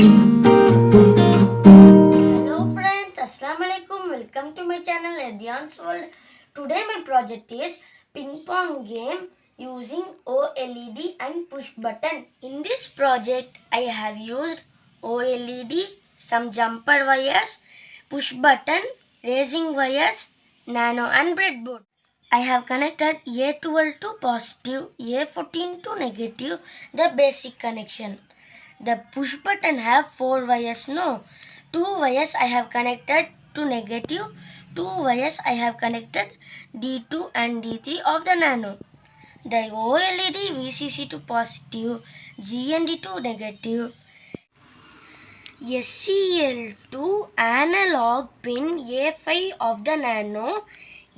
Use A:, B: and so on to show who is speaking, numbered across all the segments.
A: Hello friends, Assalamu alaikum. Welcome to my channel Ilya's World. Today my project is ping pong game using OLED and push button. In this project I have used OLED, some jumper wires, push button, racing wires, nano and breadboard. I have connected A12 to positive, A14 to negative, the basic connection. The push button have 4 wires, no. 2 wires I have connected to negative, 2 wires I have connected D2 and D3 of the nano. The OLED VCC to positive, GND to negative, SCL to analog pin A5 of the nano,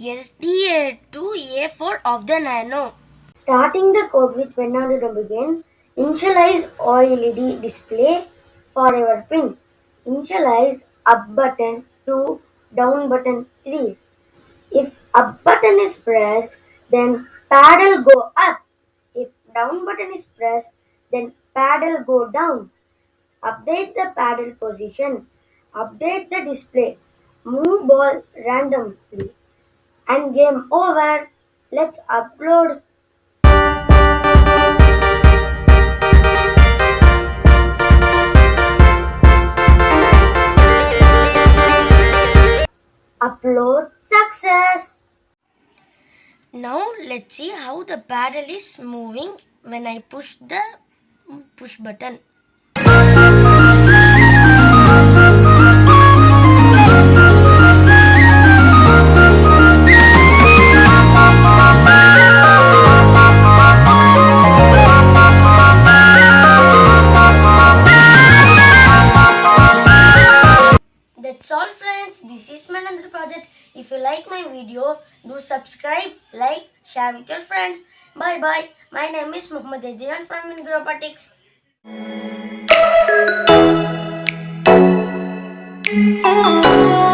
A: SDA to A4 of the nano. Starting the code with when to begin, initialize OLED display for our pin. Initialize up button to down button 3. If up button is pressed, then paddle go up. If down button is pressed, then paddle go down. Update the paddle position. Update the display. Move ball randomly. And game over. Let's upload. Upload success. Now let's see how the paddle is moving when I push the push button. That's all friends, this is my another project. If you like my video, do subscribe, like, share with your friends. Bye bye. My name is Muhammad Adrian from Ingropatics.
B: Oh